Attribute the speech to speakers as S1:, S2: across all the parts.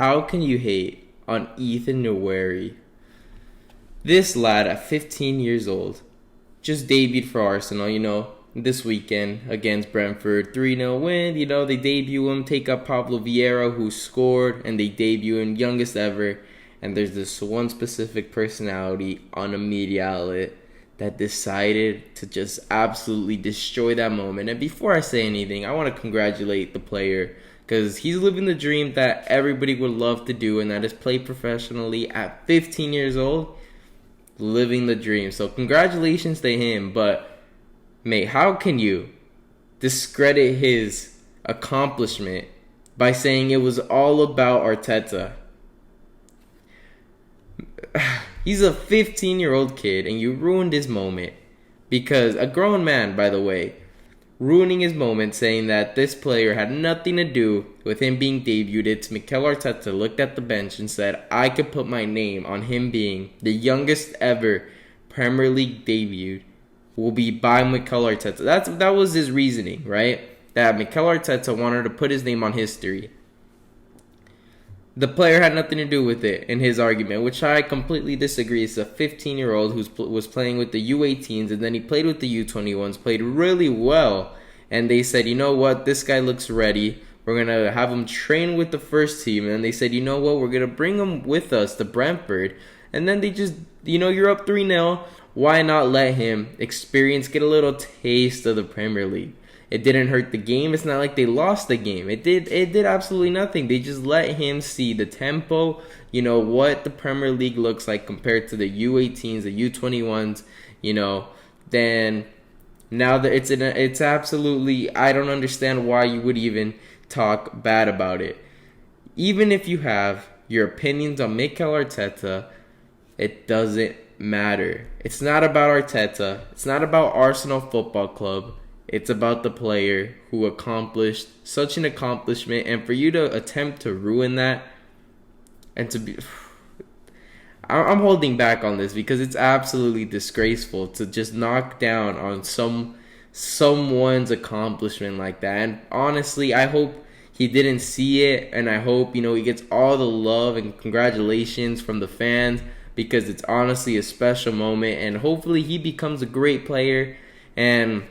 S1: How can you hate on Ethan Nwaneri? This lad at 15 years old just debuted for Arsenal, this weekend against Brentford. 3-0 win, they debut him, take up Pablo Vieira, who scored, and they debut him, youngest ever. And there's this one specific personality on a media outlet that decided to just absolutely destroy that moment. And before I say anything, I want to congratulate the player because he's living the dream that everybody would love to do, and that is play professionally at 15 years old. Living the dream. So congratulations to him. But, mate, how can you discredit his accomplishment by saying it was all about Arteta? He's a 15-year-old kid, and you ruined his moment. Because a grown man, by the way, ruining his moment, saying that this player had nothing to do with him being debuted. It's Mikel Arteta looked at the bench and said, I could put my name on him being the youngest ever Premier League debuted will be by Mikel Arteta. That was his reasoning, right? That Mikel Arteta wanted to put his name on history. The player had nothing to do with it in his argument, which I completely disagree. It's a 15-year-old who was playing with the U18s, and then he played with the U21s, played really well. And they said, you know what, this guy looks ready. We're going to have him train with the first team. And they said, you know what, we're going to bring him with us to Brentford. And then they just, you're up 3-0. Why not let him get a little taste of the Premier League? It didn't hurt the game. It's not like they lost the game. It did absolutely nothing. They just let him see the tempo, what the Premier League looks like compared to the U18s, the U21s, Then now that it's absolutely, I don't understand why you would even talk bad about it. Even if you have your opinions on Mikel Arteta, it doesn't matter. It's not about Arteta. It's not about Arsenal Football Club. It's about the player who accomplished such an accomplishment, and for you to attempt to ruin that and to be... I'm holding back on this because it's absolutely disgraceful to just knock down on someone's accomplishment like that. And honestly, I hope he didn't see it, and I hope, he gets all the love and congratulations from the fans because it's honestly a special moment, and hopefully he becomes a great player. And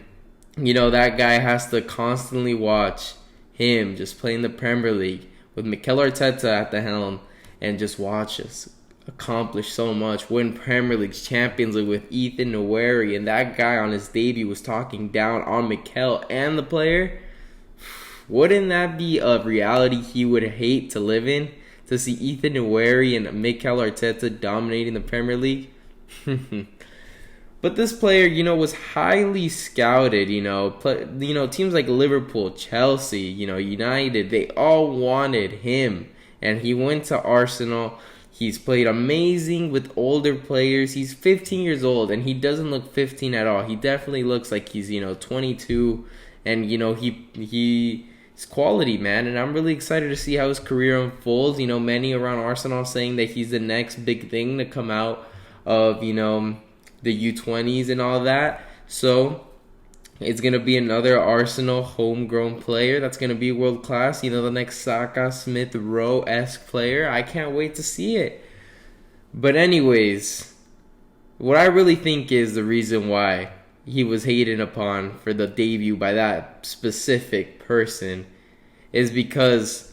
S1: that guy has to constantly watch him just play in the Premier League with Mikel Arteta at the helm and just watch us accomplish so much. Win Premier League's Champions League with Ethan Nwaneri, and that guy on his debut was talking down on Mikel and the player. Wouldn't that be a reality he would hate to live in? To see Ethan Nwaneri and Mikel Arteta dominating the Premier League? But this player, was highly scouted, teams like Liverpool, Chelsea, United, they all wanted him. And he went to Arsenal. He's played amazing with older players. He's 15 years old, and he doesn't look 15 at all. He definitely looks like he's, 22. And, he's quality, man. And I'm really excited to see how his career unfolds. Many around Arsenal saying that he's the next big thing to come out of, the U20s and all that. So it's going to be another Arsenal homegrown player that's going to be world class. The next Saka, Smith Rowe-esque player. I can't wait to see it. But anyways, what I really think is the reason why he was hated upon for the debut by that specific person is because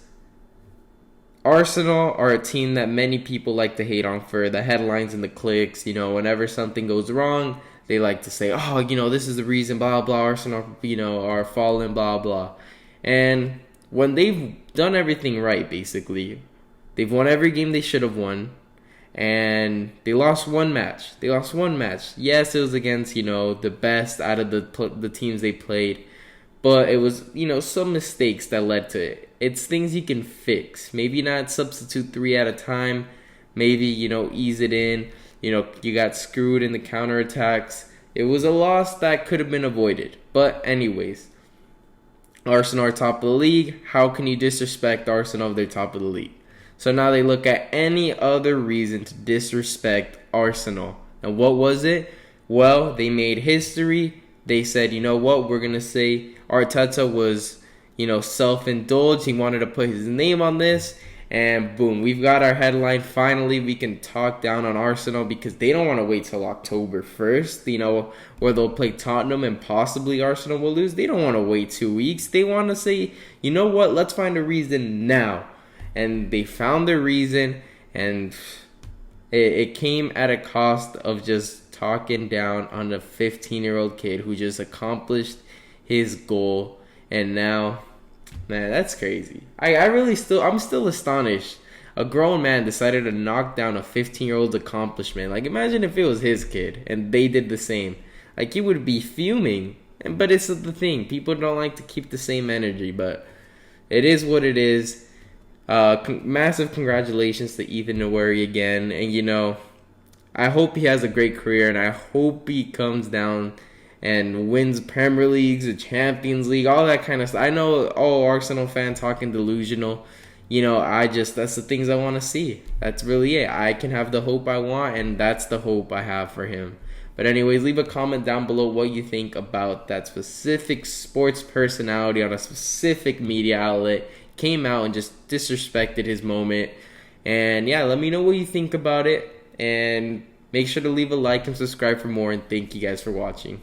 S1: Arsenal are a team that many people like to hate on for the headlines and the clicks. Whenever something goes wrong, they like to say, oh, this is the reason, blah, blah, Arsenal, are falling, blah, blah. And when they've done everything right, basically, they've won every game they should have won, and they lost one match. Yes, it was against, the best out of the teams they played, but it was, some mistakes that led to it. It's things you can fix. Maybe not substitute 3 at a time. Maybe, ease it in. You got screwed in the counterattacks. It was a loss that could have been avoided. But anyways, Arsenal are top of the league. How can you disrespect Arsenal if they're top of the league? So now they look at any other reason to disrespect Arsenal. And what was it? Well, they made history. They said, you know what, we're going to say Arteta was, self-indulged. He wanted to put his name on this. And boom, we've got our headline. Finally, we can talk down on Arsenal because they don't want to wait till October 1st, where they'll play Tottenham and possibly Arsenal will lose. They don't want to wait 2 weeks. They want to say, you know what, let's find a reason now. And they found their reason, and it came at a cost of just talking down on a 15-year-old kid who just accomplished his goal. And now, man, that's crazy. I'm still astonished. A grown man decided to knock down a 15-year-old's accomplishment. Like, imagine if it was his kid and they did the same. Like, he would be fuming. But it's the thing. People don't like to keep the same energy, but it is what it is. Massive congratulations to Ethan Nwaneri again. And, I hope he has a great career, and I hope he comes down and wins Premier Leagues, the Champions League, all that kind of stuff. I know all Arsenal fans talking delusional. That's the things I want to see. That's really it. I can have the hope I want, and that's the hope I have for him. But anyways, leave a comment down below what you think about that specific sports personality on a specific media outlet. Came out and just disrespected his moment. And yeah, let me know what you think about it. And make sure to leave a like and subscribe for more. And thank you guys for watching.